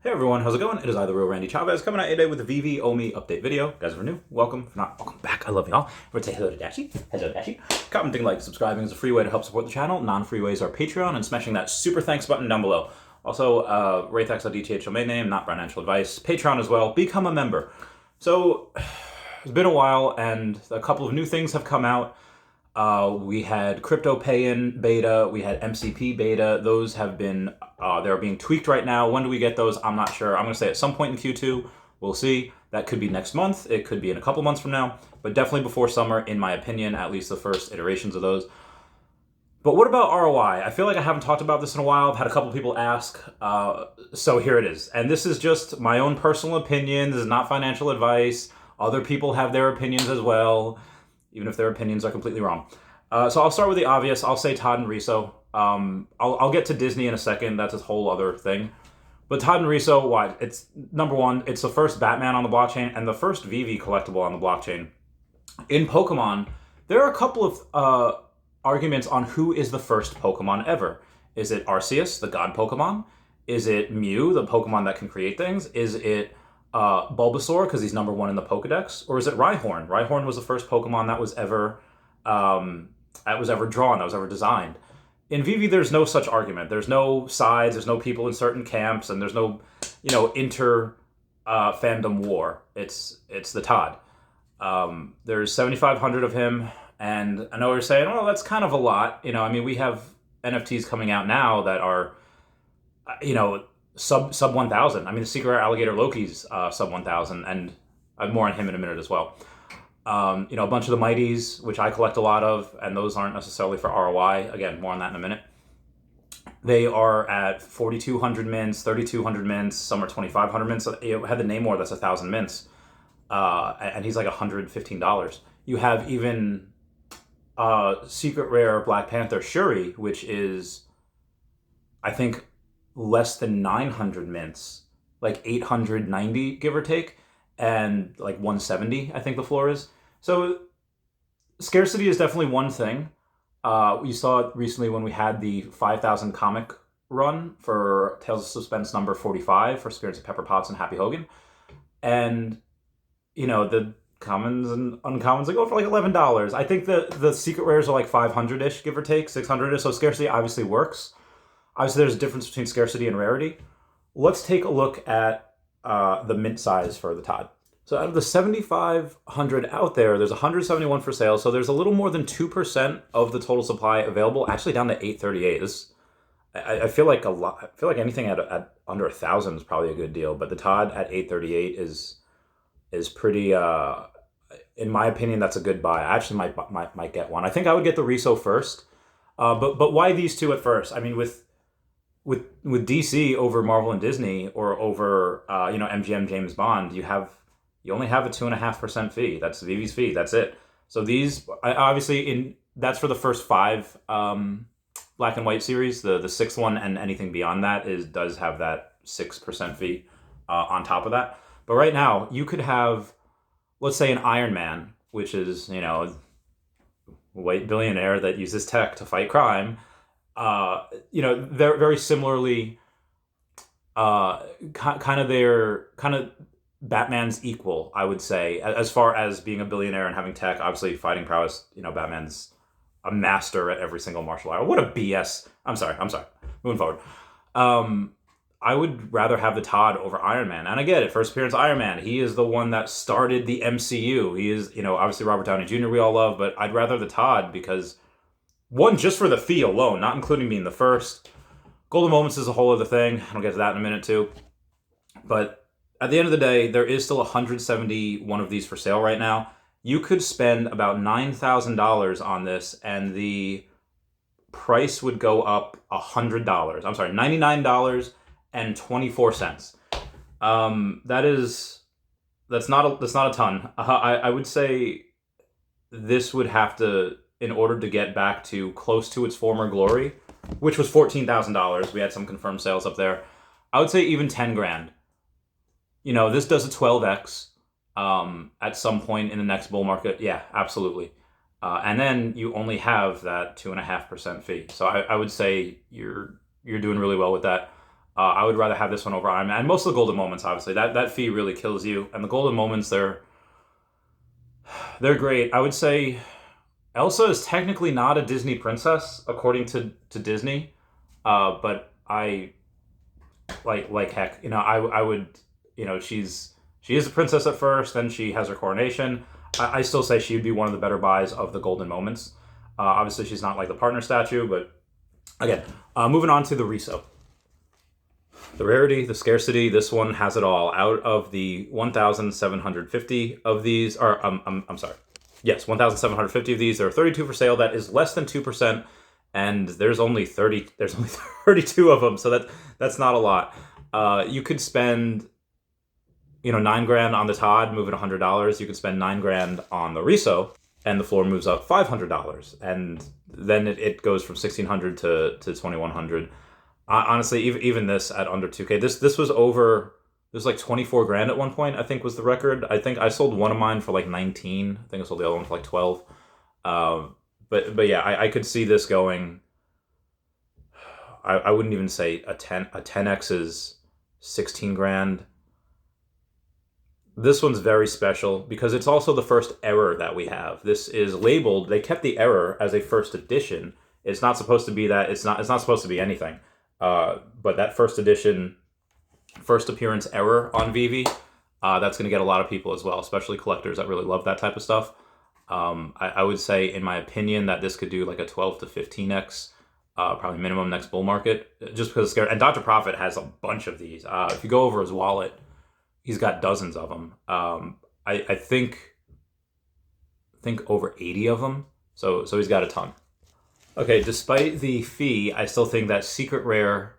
Hey everyone, how's it going? It is I, the real Randy Chavez, coming at you today with a Veve Omi update video. Guys, if you're new, welcome. If not, welcome back. I love y'all. We're gonna say hello to Dashi. Hello, Dashi. Commenting, like, subscribing is a free way to help support the channel. Non-free ways are Patreon and smashing that super thanks button down below. Also, Raythax DTH domain name, not financial advice. Patreon as well. Become a member. So, it's been a while, and a couple of new things have come out. We had crypto pay-in beta, we had MCP beta. Those have been, they're being tweaked right now. When do we get those? I'm not sure. I'm going to say at some point in Q2. We'll see. That could be next month. It could be in a couple months from now, but definitely before summer, in my opinion, at least the first iterations of those. But what about R.O.I? I feel like I haven't talked about this in a while. I've had a couple people ask, so here it is. And this is just my own personal opinion. This is not financial advice. Other people have their opinions as well, even if their opinions are completely wrong. So I'll start with the obvious. I'll say Todd and Riso. I'll get to Disney in a second. That's a whole other thing. But Todd and Riso, why? It's number one, it's the first Batman on the blockchain and the first Veve collectible on the blockchain. In Pokemon, there are a couple of arguments on who is the first Pokemon ever. Is it Arceus, the god Pokemon? Is it Mew, the Pokemon that can create things? Is it Bulbasaur, because he's number one in the Pokedex? Or is it Rhyhorn? Rhyhorn was the first Pokemon that was ever drawn, that was ever designed. In Veve, there's no such argument. There's no sides, there's no people in certain camps, and there's no, fandom war. It's the Todd. There's 7,500 of him, and I know you're saying, well, that's kind of a lot. We have NFTs coming out now that are, sub 1,000. The Secret Rare Alligator Loki's sub 1,000, and I have more on him in a minute as well. A bunch of the Mighties, which I collect a lot of, and those aren't necessarily for R.O.I. Again, more on that in a minute. They are at 4,200 mints, 3,200 mints, some are 2,500 mints. So it had the Namor that's 1,000 mints, and he's like $115. You have even Secret Rare Black Panther Shuri, which is, I think, less than 900 mints, like 890, give or take, and like 170, I think the floor is. So scarcity is definitely one thing. You saw it recently when we had the 5,000 comic run for Tales of Suspense number 45 for Spirits of Pepper Potts and Happy Hogan. And, the commons and uncommons, they go for like $11. I think the secret rares are like 500-ish, give or take, 600-ish. So scarcity obviously works. Obviously, there's a difference between scarcity and rarity. Let's take a look at the mint size for the Todd. So out of the 7,500 out there, there's 171 for sale. So there's a little more than 2% of the total supply available, actually down to 838. I feel like a lot. I feel like anything at under 1,000 is probably a good deal, but the Todd at 838 is pretty. In my opinion, that's a good buy. I actually might get one. I think I would get the Riso first, but why these two at first? With DC over Marvel and Disney, or over MGM James Bond, you only have a 2.5% fee. That's Veve's fee. That's it. So these obviously that's for the first 5 Black and White series. The 6th one and anything beyond that does have that 6% fee on top of that. But right now you could have, let's say, an Iron Man, which is a white billionaire that uses tech to fight crime. They're very similarly, kind of Batman's equal, I would say, as far as being a billionaire and having tech. Obviously, fighting prowess. Batman's a master at every single martial art. What a BS! I'm sorry. Moving forward, I would rather have the Todd over Iron Man. And I get it. First appearance, Iron Man. He is the one that started the MCU. He is, obviously Robert Downey Jr. we all love, but I'd rather the Todd because, one, just for the fee alone, not including being the first. Golden Moments is a whole other thing. I'll get to that in a minute too. But at the end of the day, there is still 171 of these for sale right now. You could spend about $9,000 on this, and the price would go up $100. I'm sorry, $99.24. That's not a ton. I would say this would have to, in order to get back to close to its former glory, which was $14,000. We had some confirmed sales up there. I would say even 10 grand. This does a 12x at some point in the next bull market. Yeah, absolutely. And then you only have that 2.5% fee. So I would say you're doing really well with that. I would rather have this one over Iron Man. And most of the golden moments, obviously, that fee really kills you. And the golden moments, they're great. I would say Elsa is technically not a Disney princess according to Disney, but I like heck. I would, she is a princess at first, then she has her coronation. I still say she would be one of the better buys of the golden moments. Obviously, she's not like the partner statue, but again, moving on to the resale. The rarity, the scarcity, this one has it all. Out of the 1,750 of these, or I'm sorry, yes, 1,750 of these, there are 32 for sale. That is less than 2%, and there's only 32 of them, so that's not a lot. You could spend, $9,000 on the Todd, move it $100. You could spend $9,000 on the Riso, and the floor moves up $500, and then it goes from $1,600 to $2,100. Honestly, even this at under 2K, this was over. It was like $24,000 at one point, I think was the record. I think I sold one of mine for like 19. I think I sold the other one for like 12. But yeah, I could see this going. I wouldn't even say a 10x is $16,000. This one's very special because it's also the first error that we have. This is labeled. They kept the error as a first edition. It's not supposed to be that. It's not supposed to be anything. But that first edition, first appearance error on Veve, that's going to get a lot of people as well, especially collectors that really love that type of stuff. I would say, in my opinion, that this could do like a 12 to 15x, probably minimum next bull market, just because it's scary. And Dr. Profit has a bunch of these. If you go over his wallet, he's got dozens of them. I think over 80 of them. So he's got a ton. Okay, despite the fee, I still think that Secret Rare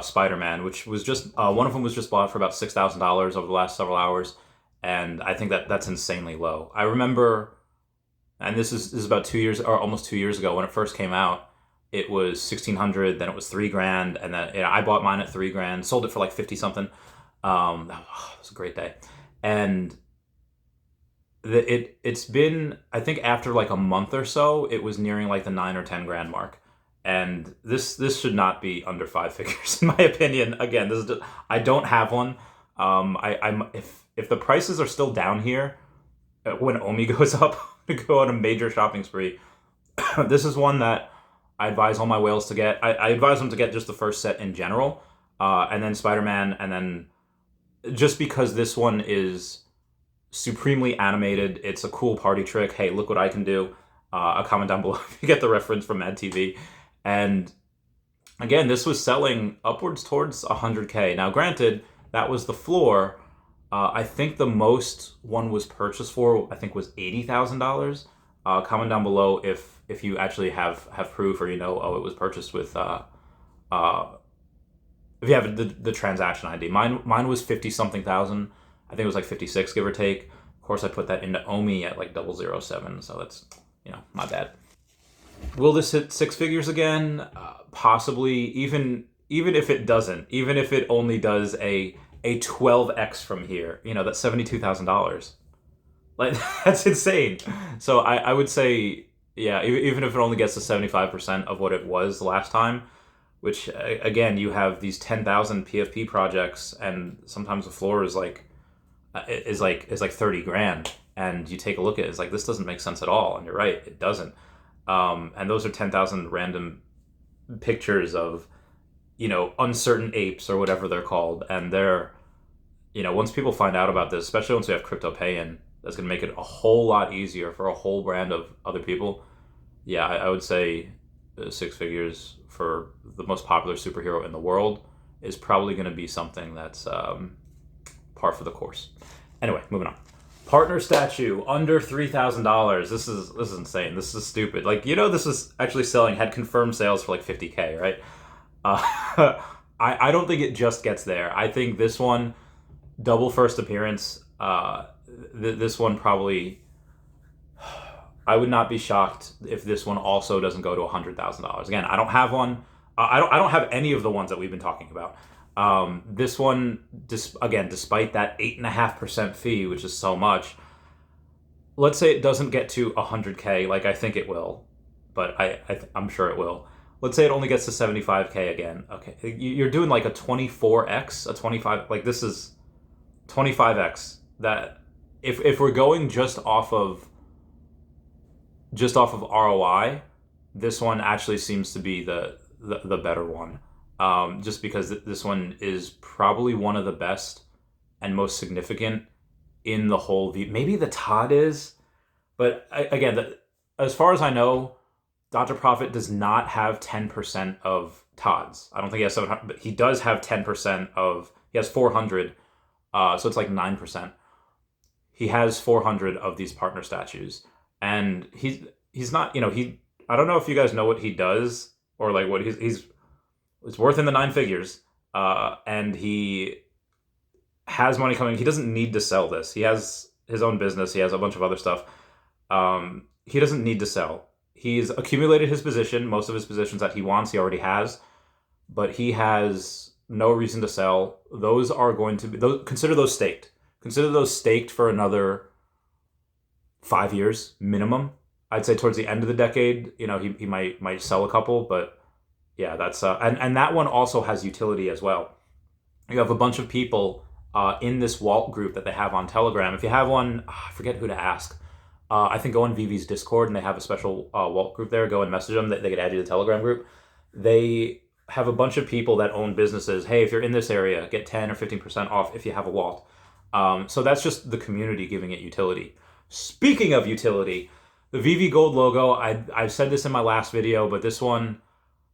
Spider-Man, which was just, one of them was just bought for about $6,000 over the last several hours, and I think that's insanely low. I remember, and this is about 2 years, or almost 2 years ago, when it first came out, it was $1,600, then it was $3,000, and then I bought mine at $3,000, sold it for like 50 something. That was a great day. And it's been, I think after like a month or so, it was nearing like the 9 or 10 grand mark, and this should not be under 5 figures in my opinion. Again, this is just, I don't have one. I'm if the prices are still down here when Omi goes up, to go on a major shopping spree. This is one that I advise all my whales to get. I advise them to get just the first set in general, and then Spider-Man, and then just because this one is supremely animated, it's a cool party trick. Hey, look what I can do. A comment down below if you get the reference from Mad TV. And again, this was selling upwards towards 100K. Now, granted, that was the floor. I think the most one was purchased for, I think, was $80,000. Comment down below if you actually have proof, or it was purchased with if you have the transaction ID. Mine was 50 something thousand. I think it was like 56, give or take. Of course, I put that into Omi at like 007, so that's, my bad. Will this hit 6 figures again? Possibly. Even if it doesn't, even if it only does a 12x from here, that's $72,000. Like, that's insane. So I would say, yeah, even if it only gets to 75% of what it was last time, which again, you have these 10,000 PFP projects, and sometimes the floor is like 30 grand, and you take a look at it, it's like, this doesn't make sense at all. And you're right, it doesn't. And those are 10,000 random pictures of, uncertain apes or whatever they're called. And they're, once people find out about this, especially once we have crypto pay-in, that's going to make it a whole lot easier for a whole brand of other people. Yeah, I would say 6 figures for the most popular superhero in the world is probably going to be something that's par for the course. Anyway, moving on. Partner statue under $3,000. This is insane. This is stupid. Like, this is actually selling, had confirmed sales for like 50K, right? I don't think it just gets there. I think this one, double first appearance, this one probably, I would not be shocked if this one also doesn't go to $100,000. Again, I don't have one. I don't have any of the ones that we've been talking about. This one, again, despite that 8.5% fee, which is so much, let's say it doesn't get to 100K, like I think it will, but I'm sure it will. let's say it only gets to 75K again. Okay, you're doing like a 24x, a 25, like this is 25x. That if we're going just off of ROI, this one actually seems to be the better one. Just because this one is probably one of the best and most significant in the whole view. Maybe the Todd is, but again, as far as I know, Dr. Profit does not have 10% of Todd's. I don't think he has 700, but he does have 10% of, he has 400, so it's like 9%. He has 400 of these partner statues. And he's not, I don't know if you guys know what he does or like what he's it's worth in the 9 figures. And he has money coming. He doesn't need to sell this. He has his own business. He has a bunch of other stuff. He doesn't need to sell. He's accumulated his position. Most of his positions that he wants, he already has, but he has no reason to sell. Those are going to be, consider those staked. Consider those staked for another 5 years minimum. I'd say towards the end of the decade, he might sell a couple, but yeah, that's and that one also has utility as well. You have a bunch of people in this Walt group that they have on Telegram. If you have one, I forget who to ask. I think go on Veve's Discord and they have a special Walt group there. Go and message them. They could add you to the Telegram group. They have a bunch of people that own businesses. Hey, if you're in this area, get 10 or 15% off if you have a Walt. So that's just the community giving it utility. Speaking of utility, the VV Gold logo, I've said this in my last video, but this one,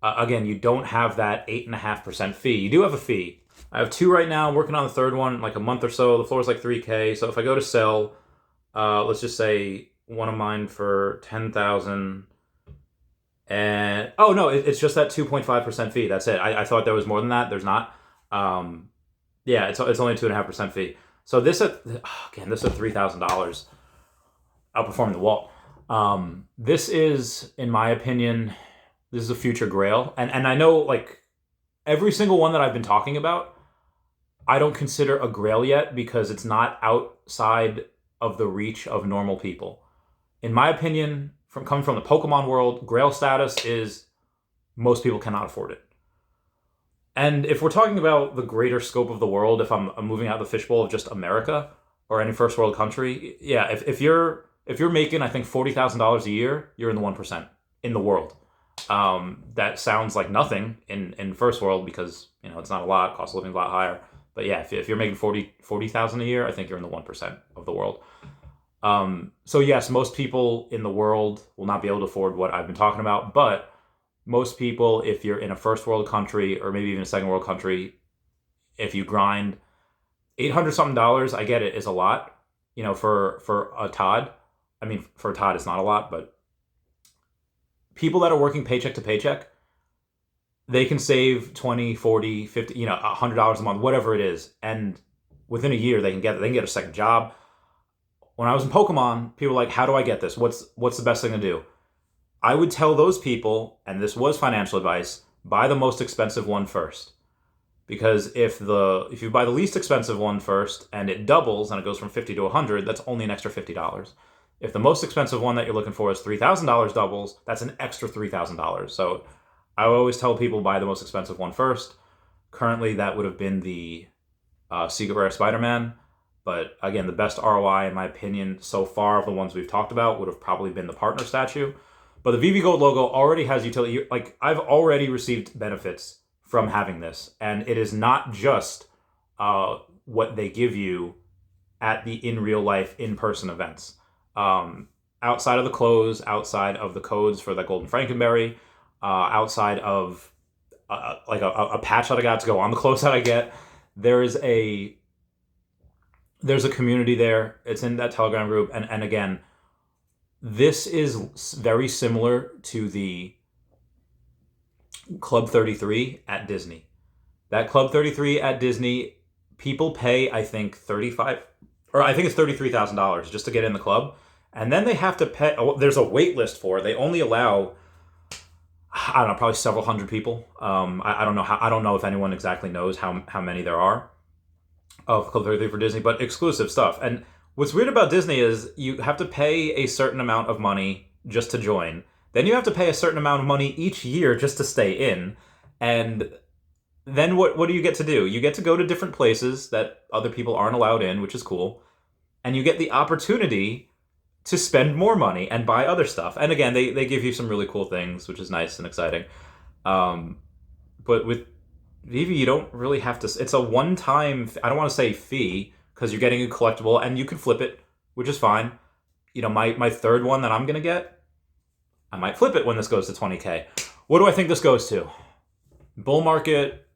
again, you don't have that 8.5% fee. You do have a fee. I have 2 right now. I'm working on the 3rd one, like a month or so. The floor is like 3K. So if I go to sell, let's just say one of mine for 10,000, and oh no, it's just that 2.5% fee. That's it. I thought there was more than that. There's not. Yeah, it's only 2.5% fee. So this at $3,000, outperforming the Walt. This is, in my opinion, this is a future grail, and I know like every single one that I've been talking about, I don't consider a grail yet because it's not outside of the reach of normal people. In my opinion, coming from the Pokemon world, grail status is most people cannot afford it. And if we're talking about the greater scope of the world, if I'm moving out of the fishbowl of just America or any first world country, yeah, if you're making, I think, $40,000 a year, you're in the 1% in the world. That sounds like nothing in first world because it's not a lot. Cost of living is a lot higher. But yeah, if you're making 40,000 a year, I think you're in the 1% of the world. So yes, most people in the world will not be able to afford what I've been talking about, but most people, if you're in a first world country or maybe even a second world country, if you grind $800 something, I get it, is a lot, for a Todd. I mean, for a Todd, it's not a lot, but people that are working paycheck to paycheck, they can save 20, 40, 50, $100 a month, whatever it is. And within a year, they can get a second job. When I was in Pokemon, people were like, how do I get this? What's the best thing to do? I would tell those people, and this was financial advice, buy the most expensive one first. Because if you buy the least expensive one first and it doubles and it goes from 50 to 100, that's only an extra $50. If the most expensive one that you're looking for is $3,000 doubles, that's an extra $3,000. So I always tell people buy the most expensive one first. Currently, that would have been the Secret Rare Spider-Man. But again, the best ROI, in my opinion, so far of the ones we've talked about would have probably been the partner statue. But the VV Gold logo already has utility. Like, I've already received benefits from having this. And it is not just what they give you at the in real life, in-person events. Outside of the clothes, outside of the codes for the Golden Frankenberry, outside of like a patch that I got to go on the clothes that I get, there's a community there. It's in that Telegram group. And again, this is very similar to the Club 33 at Disney. That Club 33 at Disney, people pay, I think, $33,000 just to get in the club. And then they have to pay, there's a wait list for it. They only allow, I don't know, probably several hundred people. I don't know I don't know if anyone exactly knows how many there are of Club 33 for Disney, but exclusive stuff. And what's weird about Disney is you have to pay a certain amount of money just to join. Then you have to pay a certain amount of money each year just to stay in. And then what do you get to do? You get to go to different places that other people aren't allowed in, which is cool. And you get the opportunity to spend more money and buy other stuff. And again, they give you some really cool things, which is nice and exciting. But with Veve, you don't really have to. It's a one-time. I don't want to say fee because you're getting a collectible and you can flip it, which is fine. You know, my third one that I'm gonna get, I might flip it when this goes to 20K. What do I think this goes to? Bull market,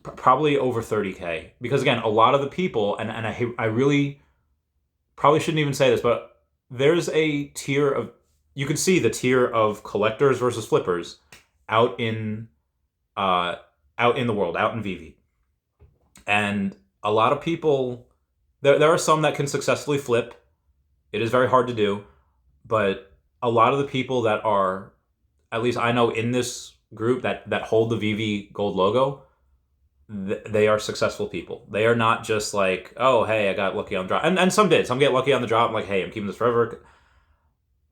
probably over 30K. Because again, a lot of the people, and I really probably shouldn't even say this, but there's a tier of, you can see the tier of collectors versus flippers out in the world, out in Veve. And a lot of people, there are some that can successfully flip. It is very hard to do, but a lot of the people that are, at least I know in this group that hold the Veve gold logo, they are successful people. They are not just like, oh, hey, I got lucky on the drop. And some did. Some get lucky on the drop. I'm like, hey, I'm keeping this forever.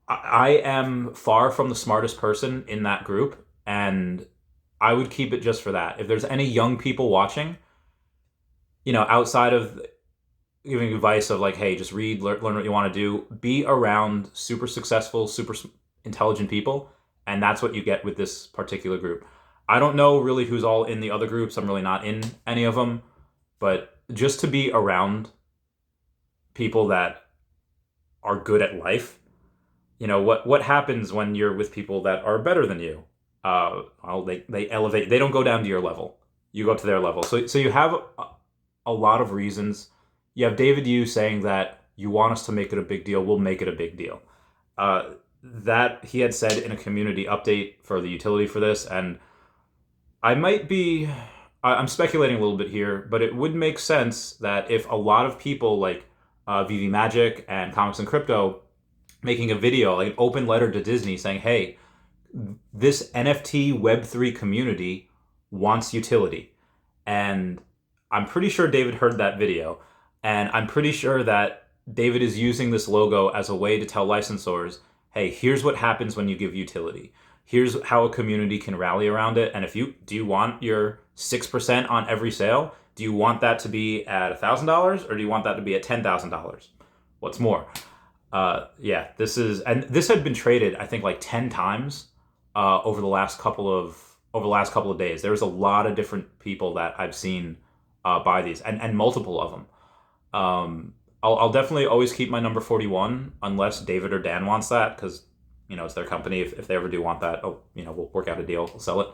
I am far from the smartest person in that group, and I would keep it just for that. If there's any young people watching, you know, outside of giving advice of like, hey, just read, learn what you want to do, be around super successful, super intelligent people, and that's what you get with this particular group. I don't know really who's all in the other groups. I'm really not in any of them, but just to be around people that are good at life. You know, what happens when you're with people that are better than you? Well, they elevate. They don't go down to your level. You go up to their level. So you have a lot of reasons. You have David Yu saying that you want us to make it a big deal. We'll make it a big deal. That he had said in a community update for the utility for this, and I'm speculating a little bit here, but it would make sense that if a lot of people like Veve Magic and Comics and Crypto making a video, like an open letter to Disney saying, hey, this NFT Web3 community wants utility. And I'm pretty sure David heard that video. And I'm pretty sure that David is using this logo as a way to tell licensors, hey, here's what happens when you give utility. Here's how a community can rally around it. And do you want your 6% on every sale? Do you want that to be at $1,000 or do you want that to be at $10,000? What's more? This had been traded, I think, like 10 times over the last couple of days. There's a lot of different people that I've seen buy these, and multiple of them. I'll definitely always keep my number 41 unless David or Dan wants that, because you know it's their company. If they ever do want that, we'll work out a deal. We'll sell it.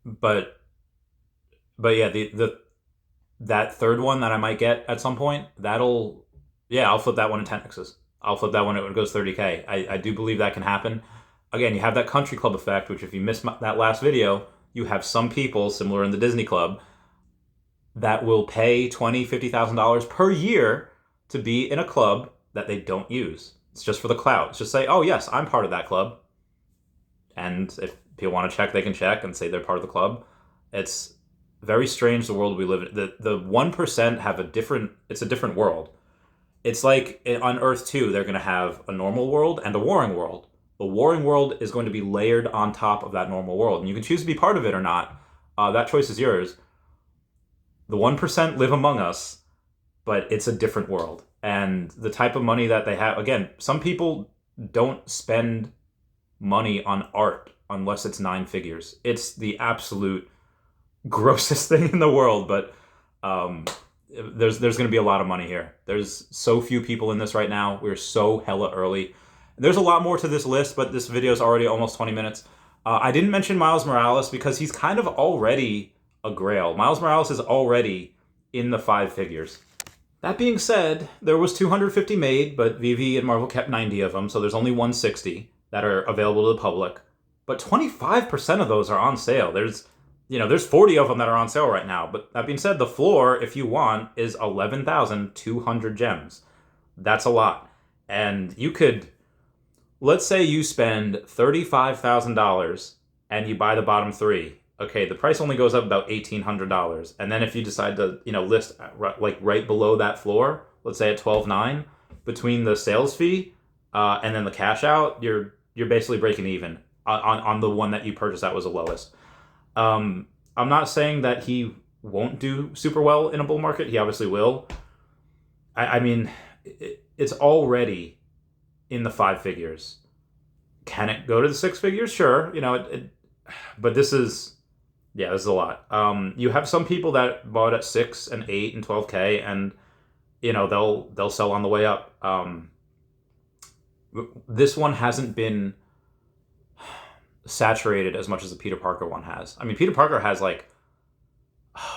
But yeah, that third one that I might get at some point, I'll flip that one in 10x's. I'll flip that one when it goes 30K. I do believe that can happen. Again, you have that country club effect, which if you missed that last video, you have some people similar in the Disney club that will pay $20,000, $50,000 per year to be in a club that they don't use. It's just for the clout. It's just say, oh yes, I'm part of that club. And if people want to check, they can check and say they're part of the club. It's very strange, the world we live in. The 1% it's a different world. It's like on Earth 2, they're going to have a normal world and a warring world. The warring world is going to be layered on top of that normal world. And you can choose to be part of it or not. That choice is yours. The 1% live among us, but it's a different world. And the type of money that they have, again, some people don't spend money on art unless it's 9 figures. It's the absolute grossest thing in the world, but there's going to be a lot of money here. There's so few people in this right now. We're so hella early. There's a lot more to this list, but this video is already almost 20 minutes. I didn't mention Miles Morales because he's kind of already a grail. Miles Morales is already in the 5 figures. That being said, there was 250 made, but Veve and Marvel kept 90 of them, so there's only 160 that are available to the public. But 25% of those are on sale. There's 40 of them that are on sale right now. But that being said, the floor, if you want, is 11,200 gems. That's a lot. And you could, let's say you spend $35,000 and you buy the bottom 3. Okay, the price only goes up about $1,800. And then if you decide to, list right below that floor, let's say at 12.9, between the sales fee and then the cash out, you're basically breaking even on the one that you purchased that was the lowest. I'm not saying that he won't do super well in a bull market. He obviously will. I mean, it's already in the 5 figures. Can it go to the 6 figures? Sure. But this is a lot. You have some people that bought at 6 and 8 and 12K, and they'll sell on the way up. This one hasn't been saturated as much as the Peter Parker one has. I mean, Peter Parker has like,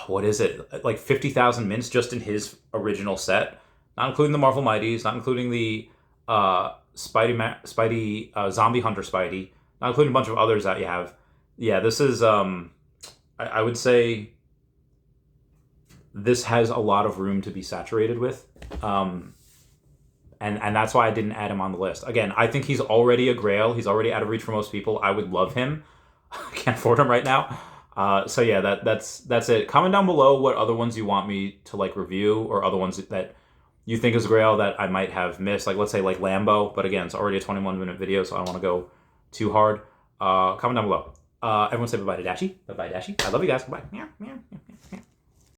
what is it? Like 50,000 mints just in his original set, not including the Marvel Mighties, not including the Spidey Zombie Hunter Spidey, not including a bunch of others that you have. Yeah, this is I would say this has a lot of room to be saturated with. And that's why I didn't add him on the list. Again, I think he's already a grail. He's already out of reach for most people. I would love him. I can't afford him right now. So yeah, that's it. Comment down below what other ones you want me to like review, or other ones that you think is a grail that I might have missed. Like, let's say like Lambo, but again, it's already a 21-minute video, so I don't want to go too hard. Comment down below. Everyone say bye-bye to Dashie. Bye-bye, Dashie. I love you guys. Bye.